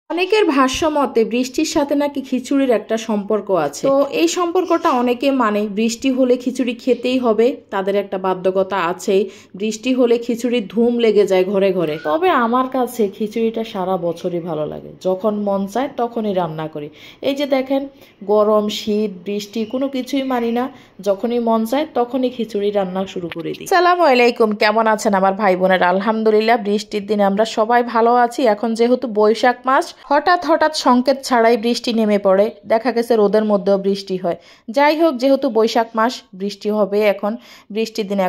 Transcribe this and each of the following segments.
অনেকের ভাষ্য মতে বৃষ্টির সাথে নাকি খিচুড়ির একটা সম্পর্ক আছে। তো এই সম্পর্কটা অনেকে মানে বৃষ্টি হলে খিচুড়ি খেতেই হবে, তাদের একটা বাধ্যকতা আছেই। বৃষ্টি হলে খিচুড়ির ধুম লেগে যায় ঘরে ঘরে। তবে আমার কাছে খিচুড়িটা সারা বছরই ভালো লাগে, যখন মন চায় তখনই রান্না করি। এই যে দেখেন, গরম শীত বৃষ্টি কোনো কিছুই মানি না, যখনই মন চায় তখনই খিচুড়ি রান্না শুরু করে দিই। আসসালামু আলাইকুম, কেমন আছেন আমার ভাই বোনেরা? আলহামদুলিল্লাহ, বৃষ্টির দিনে আমরা সবাই ভালো আছি। এখন যেহেতু বৈশাখ মাস, হঠাৎ হঠাৎ সংকেত ছাড়াই বৃষ্টি নেমে পড়ে, দেখা গেছে রোদের মধ্যেও বৃষ্টি হয়। যাই হোক, যেহেতু বৈশাখ মাস, বৃষ্টি হবে এখন। বৃষ্টির দিনে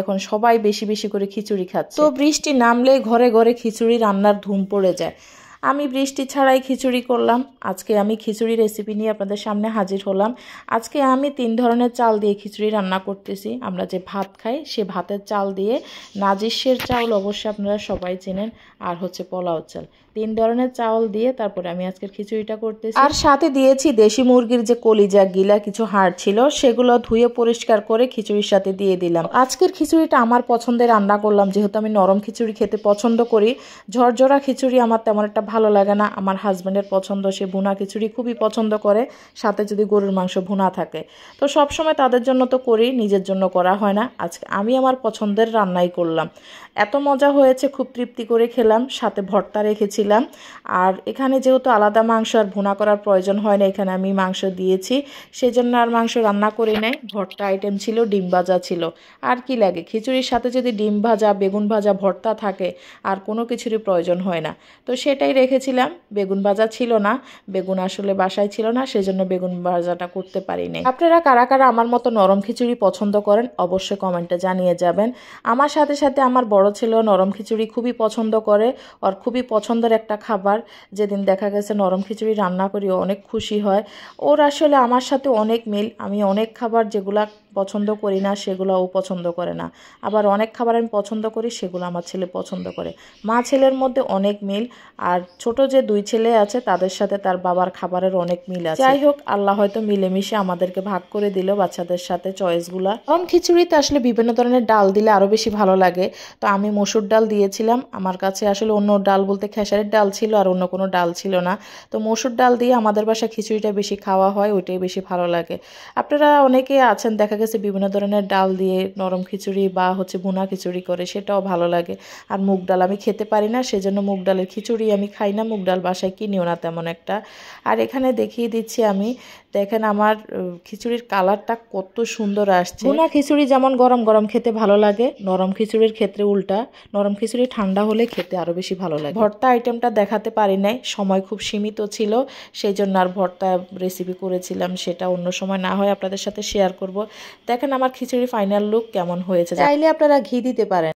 এখন সবাই বেশি বেশি করে খিচুড়ি খাচ্ছে। তো বৃষ্টি নামলেই ঘরে ঘরে খিচুড়ি রান্নার ধুম পড়ে যায়। আমি বৃষ্টি ছাড়াই খিচুড়ি করলাম। আজকে আমি খিচুড়ি রেসিপি নিয়ে আপনাদের সামনে হাজির হলাম। আজকে আমি 3 ধরনের চাল দিয়ে খিচুড়ি রান্না করতেছি। আমরা যে ভাত খাই সে ভাতের চাল দিয়ে, নাজিসের চাউল অবশ্যই আপনারা সবাই চেনেন, আর হচ্ছে পোলাও চাল, 3 ধরনের চাউল দিয়ে তারপরে আমি আজকের খিচুড়িটা করতেছি। আর সাথে দিয়েছি দেশি মুরগির যে কলিজা গিলা কিছু হাড় ছিল, সেগুলো ধুয়ে পরিষ্কার করে খিচুড়ির সাথে দিয়ে দিলাম। আজকের খিচুড়িটা আমার পছন্দের রান্না করলাম, যেহেতু আমি নরম খিচুড়ি খেতে পছন্দ করি। ঝরঝরা খিচুড়ি আমার তেমন একটা ভালো লাগে না। আমার হাজব্যান্ডের পছন্দ, সে ভুনা খিচুড়ি খুবই পছন্দ করে, সাথে যদি গরুর মাংস ভুনা থাকে। তো সবসময় তাদের জন্য তো করি, নিজের জন্য করা হয় না। আজকে আমি আমার পছন্দের রান্নাই করলাম। এত মজা হয়েছে, খুব তৃপ্তি করে খেলাম। সাথে ভর্তা রেখেছিলাম। আর এখানে যেহেতু আলাদা মাংস আর ভুনা করার প্রয়োজন হয় না, এখানে আমি মাংস দিয়েছি, সেজন্য আর মাংস রান্না করি নাই। ভর্তা আইটেম ছিল, ডিম ভাজা ছিল। আর কি লাগে, খিচুড়ির সাথে যদি ডিম ভাজা, বেগুন ভাজা, ভর্তা থাকে আর কোনো কিছুরই প্রয়োজন হয় না। তো সেটাই রেখেছিলাম। বেগুন ভাজা ছিল না, বেগুন আসলে বাসায় ছিল না, সেজন্য বেগুন ভাজাটা করতে পারিনি। আপনারা কারা কারা আমার মতো নরম খিচুড়ি পছন্দ করেন অবশ্যই কমেন্টে জানিয়ে যাবেন। আমার সাথে সাথে আমার বড় ছেলেও নরম খিচুড়ি খুবই পছন্দ করে, আর খুবই পছন্দের একটা খাবার। যেদিন দেখা গেছে নরম খিচুড়ি রান্না করি, অনেক খুশি হয়। ওর আসলে আমার সাথে অনেক মিল। আমি অনেক খাবার যেগুলা পছন্দ করি না সেগুলো ও পছন্দ করে না, আবার অনেক খাবার আমি পছন্দ করি সেগুলো আমার ছেলে পছন্দ করে। মা ছেলের মধ্যে অনেক মিল। আর ছোট যে 2 ছেলে আছে তাদের সাথে তার বাবার খাবারের অনেক মিল আছে। যাই হোক, আল্লাহ হয়তো মিলেমিশে আমাদেরকে ভাগ করে দিল বাচ্চাদের সাথে চয়েসগুলা। কারণ খিচুড়িতে আসলে বিভিন্ন ধরনের ডাল দিলে আরো বেশি ভালো লাগে। তো আমি মসুর ডাল দিয়েছিলাম। আমার কাছে আসলে অন্য ডাল বলতে খেসারির ডাল ছিল, আর অন্য কোনো ডাল ছিল না। তো মসুর ডাল দিয়ে আমাদের বাসায় খিচুড়িটা বেশি খাওয়া হয়, ওইটাই বেশি ভালো লাগে। আপনারা অনেকে আছেন দেখা গেছে বিভিন্ন ধরনের ডাল দিয়ে নরম খিচুড়ি বা হচ্ছে ভুনা খিচুড়ি করে, সেটাও ভালো লাগে। আর মুগ ডাল আমি খেতে পারি না, সেজন্য মুগ ডালের খিচুড়ি আমি খাই না। মুগ ডাল বাসায় কিনিও না তেমন একটা। আর এখানে দেখিয়ে দিচ্ছি আমি, দেখেন আমার খিচুড়ির কালারটা কত সুন্দর আসছে। ভুনা খিচুড়ি যেমন গরম গরম খেতে ভালো লাগে, নরম খিচুড়ির ক্ষেত্রে উল্টা, নরম খিচুড়ি ঠান্ডা হলে খেতে আরো বেশি ভালো লাগে। ভর্তা আইটেমটা দেখাতে পারি নাই, সময় খুব সীমিত ছিল, সেই জন্য আর ভর্তা রেসিপি করেছিলাম, সেটা অন্য সময় না হয় আপনাদের সাথে শেয়ার করব। দেখেন আমার খিচুড়ির ফাইনাল লুক কেমন হয়েছে। চাইলে আপনারা ঘি দিতে পারেন।